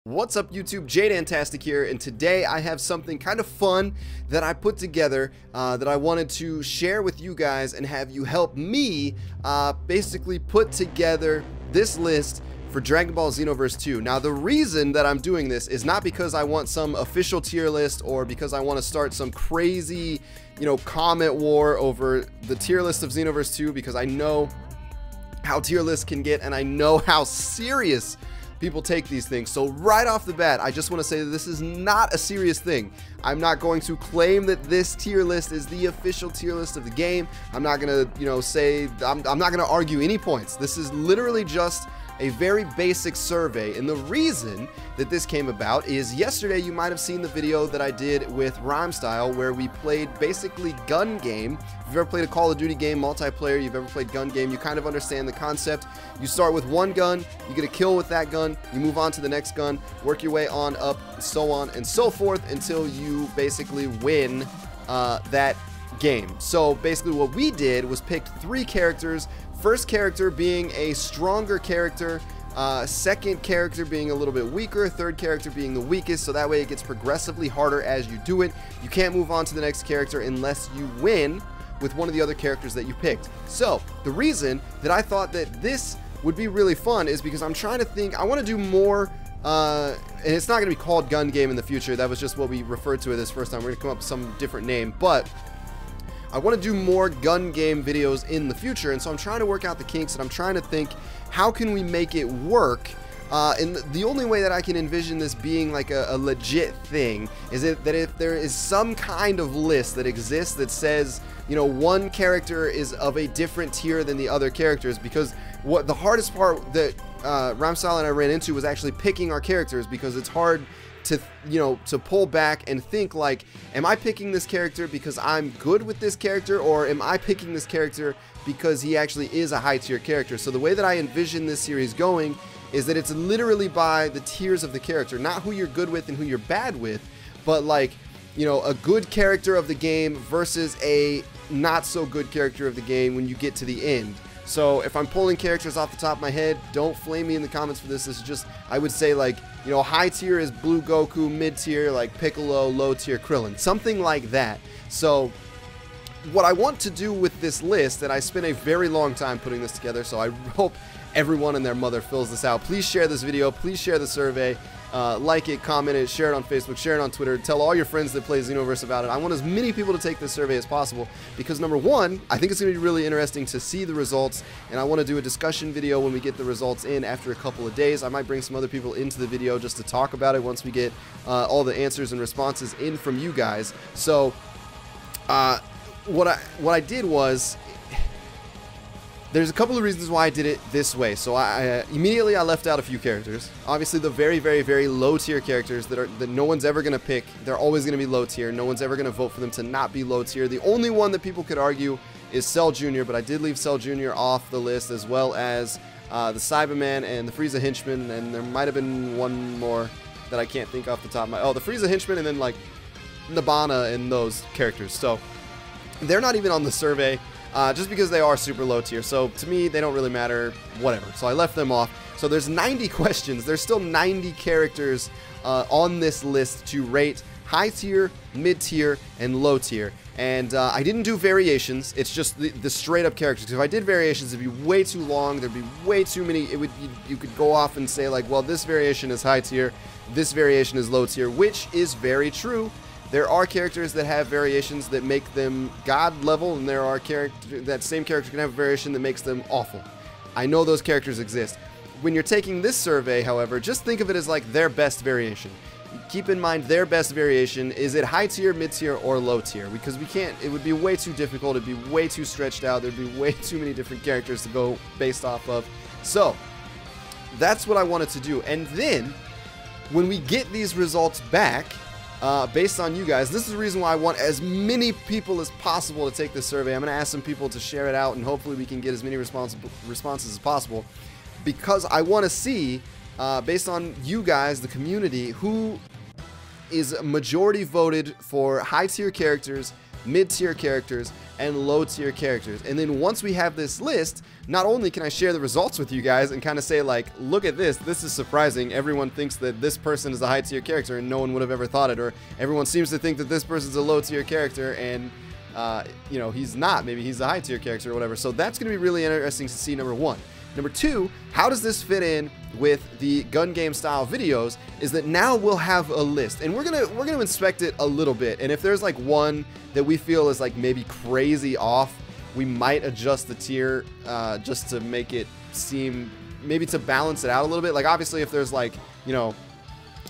What's up YouTube, jDantastic here, and today I have something kind of fun that I put together that I wanted to share with you guys and have you help me basically put together this list for Dragon Ball Xenoverse 2. Now the reason that I'm doing this is not because I want some official tier list or because I want to start some crazy, comment war over the tier list of Xenoverse 2, because I know how tier lists can get and I know how serious people take these things. So right off the bat, I just want to say that this is not a serious thing. I'm not going to claim that this tier list is the official tier list of the game. I'm not going to, say, I'm not going to argue any points. This is literally just a very basic survey, and the reason that this came about is yesterday you might have seen the video that I did with Rhyme Style where we played basically gun game. If you've ever played a Call of Duty game multiplayer, you've ever played gun game, you kind of understand the concept. You start with one gun, you get a kill with that gun, you move on to the next gun, work your way on up, so on and so forth until you basically win that game. So basically what we did was pick 3 characters. First character being a stronger character, second character being a little bit weaker, third character being the weakest, so that way it gets progressively harder as you do it. You can't move on to the next character unless you win with one of the other characters that you picked. So the reason that I thought that this would be really fun is because I'm trying to think, I want to do more, and it's not going to be called gun game in the future. That was just what we referred to it this first time. We're going to come up with some different name, but I want to do more gun game videos in the future, and so I'm trying to work out the kinks, and I'm trying to think, how can we make it work? And the only way that I can envision this being like a legit thing is that if there is some kind of list that exists that says, one character is of a different tier than the other characters, because what the hardest part that Ramsal and I ran into was actually picking our characters, because it's hard to to pull back and think like, am I picking this character because I'm good with this character, or am I picking this character because he actually is a high tier character? So the way that I envision this series going is that it's literally by the tiers of the character, not who you're good with and who you're bad with, but like, a good character of the game versus a not so good character of the game when you get to the end. So if I'm pulling characters off the top of my head, don't flame me in the comments for this. This is just, I would say like, high tier is Blue Goku, mid tier like Piccolo, low tier Krillin, something like that. So what I want to do with this list, and I spent a very long time putting this together, so I hope everyone and their mother fills this out. Please share this video, please share the survey. Like it, comment it, share it on Facebook, share it on Twitter, tell all your friends that play Xenoverse about it. I want as many people to take this survey as possible because, number one, I think it's going to be really interesting to see the results, and I want to do a discussion video when we get the results in after a couple of days. I might bring some other people into the video just to talk about it once we get all the answers and responses in from you guys. So what I did was, there's a couple of reasons why I did it this way. So immediately I left out a few characters. Obviously the very, very, very low tier characters that no one's ever going to pick. They're always going to be low tier. No one's ever going to vote for them to not be low tier. The only one that people could argue is Cell Jr., but I did leave Cell Jr. off the list, as well as the Cyberman and the Frieza Henchman, and there might have been one more that I can't think off the top of my... Oh, the Frieza Henchman, and then like Nibbana and those characters. So they're not even on the survey. Just because they are super low tier. So to me, they don't really matter, whatever. So I left them off. So there's 90 questions. There's still 90 characters on this list to rate high tier, mid tier, and low tier. And I didn't do variations. It's just the straight up characters. Because if I did variations, it'd be way too long. There'd be way too many. You could go off and say like, well, this variation is high tier, this variation is low tier, which is very true. There are characters that have variations that make them god level, and there are that same character can have a variation that makes them awful. I know those characters exist. When you're taking this survey, however, just think of it as like their best variation. Keep in mind their best variation. Is it high tier, mid tier, or low tier? Because we can't, it would be way too difficult, it'd be way too stretched out, there'd be way too many different characters to go based off of. So, that's what I wanted to do. And then, when we get these results back, based on you guys, this is the reason why I want as many people as possible to take this survey. I'm going to ask some people to share it out, and hopefully we can get as many responses as possible, because I want to see, based on you guys, the community, who is majority voted for high tier characters mid-tier characters, and low-tier characters. And then once we have this list, not only can I share the results with you guys and kind of say like, look at this is surprising, everyone thinks that this person is a high-tier character and no one would have ever thought it, or everyone seems to think that this person's a low-tier character and you know, he's not, maybe he's a high-tier character or whatever. So that's going to be really interesting to see, number one. Number two, how does this fit in with the gun game style videos is that now we'll have a list, and we're gonna inspect it a little bit, and if there's like one that we feel is like maybe crazy off, we might adjust the tier just to make it seem, maybe to balance it out a little bit. Like obviously if there's like, you know,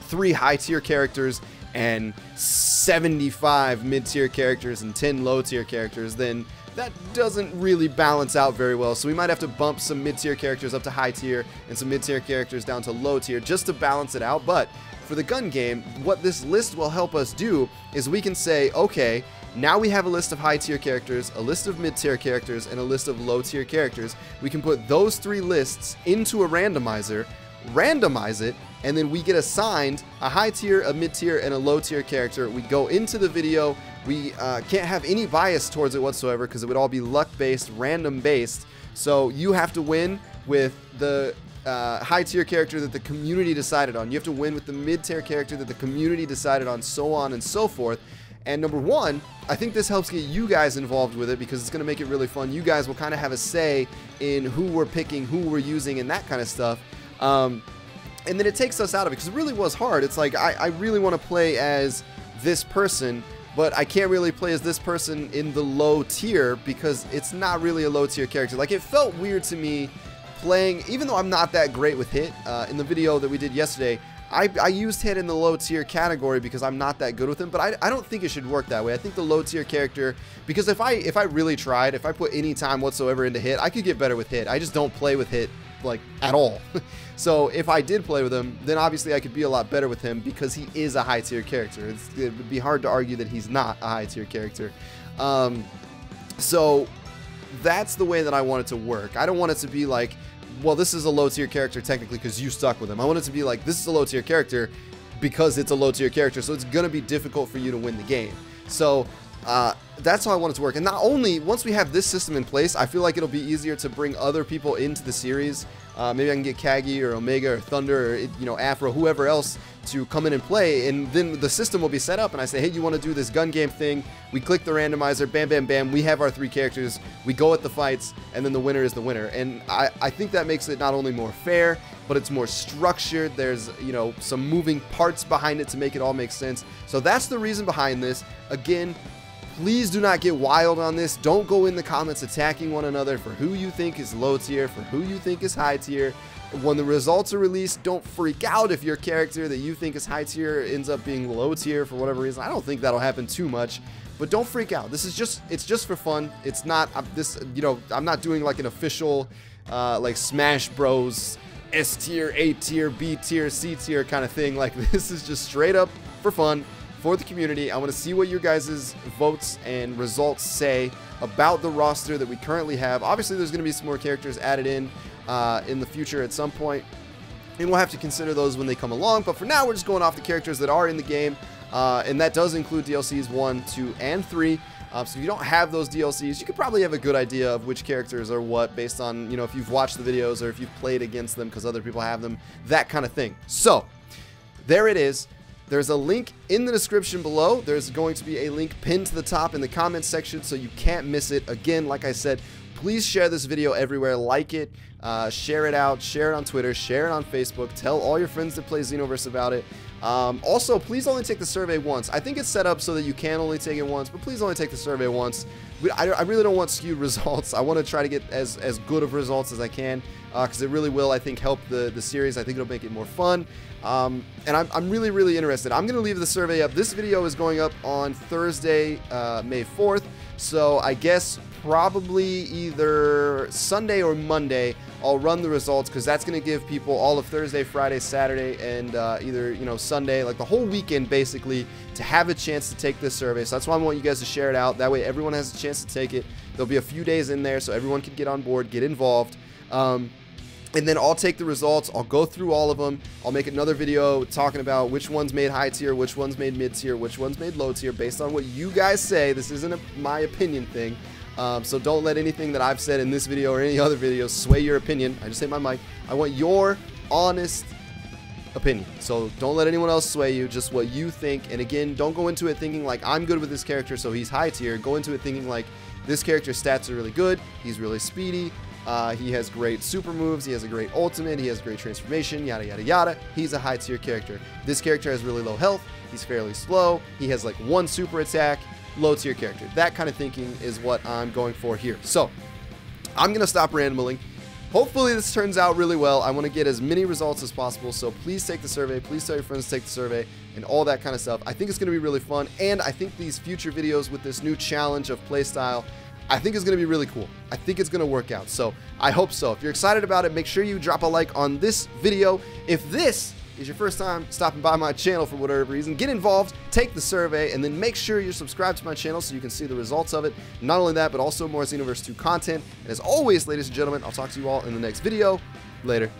3 high tier characters and 75 mid-tier characters and 10 low-tier characters, then that doesn't really balance out very well. So we might have to bump some mid-tier characters up to high tier and some mid-tier characters down to low tier just to balance it out. But for the gun game, what this list will help us do is we can say, okay, now we have a list of high tier characters, a list of mid-tier characters, and a list of low-tier characters. We can put those 3 lists into a randomizer, randomize it, and then we get assigned a high tier, a mid tier, and a low tier character. We go into the video, we can't have any bias towards it whatsoever because it would all be luck based, random based. So you have to win with the high tier character that the community decided on. You have to win with the mid tier character that the community decided on, so on and so forth. And number one, I think this helps get you guys involved with it because it's going to make it really fun. You guys will kind of have a say in who we're picking, who we're using, and that kind of stuff. And then it takes us out of it because it really was hard. It's like I really want to play as this person, but I can't really play as this person in the low tier because it's not really a low tier character. Like it felt weird to me playing, even though I'm not that great with Hit. In the video that we did yesterday, I used Hit in the low tier category because I'm not that good with him, but I don't think it should work that way. I think the low tier character, because if I really tried, if I put any time whatsoever into Hit, I could get better with Hit. I just don't play with Hit like at all. So if I did play with him, then obviously I could be a lot better with him because he is a high tier character. It would be hard to argue that he's not a high tier character. So that's the way that I want it to work. I don't want it to be like, well, this is a low tier character technically because you stuck with him. I want it to be like, this is a low tier character because it's a low tier character, so it's going to be difficult for you to win the game. So that's how I want it to work. And not only, once we have this system in place, I feel like it'll be easier to bring other people into the series. Maybe I can get Kagi or Omega or Thunder or, you know, Afro, whoever else to come in and play, and then the system will be set up and I say, hey, you want to do this gun game thing? We click the randomizer, bam, bam, bam, we have our 3 characters, we go at the fights, and then the winner is the winner. And I think that makes it not only more fair, but it's more structured. There's, you know, some moving parts behind it to make it all make sense. So that's the reason behind this. Again, please do not get wild on this. Don't go in the comments attacking one another for who you think is low tier, for who you think is high tier. When the results are released, don't freak out if your character that you think is high tier ends up being low tier for whatever reason. I don't think that'll happen too much, but don't freak out. This is just, it's just for fun. It's not, you know, I'm not doing like an official, like Smash Bros. S tier, A tier, B tier, C tier kind of thing. Like this is just straight up for fun. For the community. I want to see what your guys' votes and results say about the roster that we currently have. Obviously, there's going to be some more characters added in the future at some point, and we'll have to consider those when they come along. But for now, we're just going off the characters that are in the game, and that does include DLCs 1, 2, and 3. So if you don't have those DLCs, you could probably have a good idea of which characters are what based on, you know, if you've watched the videos or if you've played against them because other people have them, that kind of thing. So there it is. There's a link in the description below. There's going to be a link pinned to the top in the comments section so you can't miss it. Again, like I said, please share this video everywhere. Like it, share it out, share it on Twitter, share it on Facebook. Tell all your friends that play Xenoverse about it. Also, please only take the survey once. I think it's set up so that you can only take it once, but please only take the survey once. I really don't want skewed results. I want to try to get as good of results as I can because it really will, I think, help the series. I think it'll make it more fun. And I'm really, really interested. I'm going to leave the survey up. This video is going up on Thursday, May 4th. So I guess probably either Sunday or Monday I'll run the results because that's going to give people all of Thursday, Friday, Saturday, and either, you know, Sunday, like the whole weekend basically, to have a chance to take this survey. So that's why I want you guys to share it out. That way everyone has a chance to take it. There'll be a few days in there so everyone can get on board, get involved. And then I'll take the results, I'll go through all of them, I'll make another video talking about which ones made high tier, which ones made mid tier, which ones made low tier, based on what you guys say. This isn't my opinion thing, so don't let anything that I've said in this video or any other video sway your opinion. I just hit my mic. I want your honest opinion, so don't let anyone else sway you, just what you think. And again, don't go into it thinking like I'm good with this character so he's high tier. Go into it thinking like this character's stats are really good, he's really speedy, he has great super moves, he has a great ultimate, he has great transformation, yada yada yada. He's a high tier character. This character has really low health, he's fairly slow, he has like one super attack, low tier character. That kind of thinking is what I'm going for here. So I'm gonna stop rambling. Hopefully this turns out really well. I want to get as many results as possible, so please take the survey, please tell your friends to take the survey, and all that kind of stuff. I think it's going to be really fun, and I think these future videos with this new challenge of playstyle, I think it's going to be really cool. I think it's going to work out, so I hope so. If you're excited about it, make sure you drop a like on this video. If this is your first time stopping by my channel for whatever reason, get involved, take the survey, and then make sure you're subscribed to my channel so you can see the results of it. Not only that, but also more Xenoverse 2 content. And as always, ladies and gentlemen, I'll talk to you all in the next video. Later.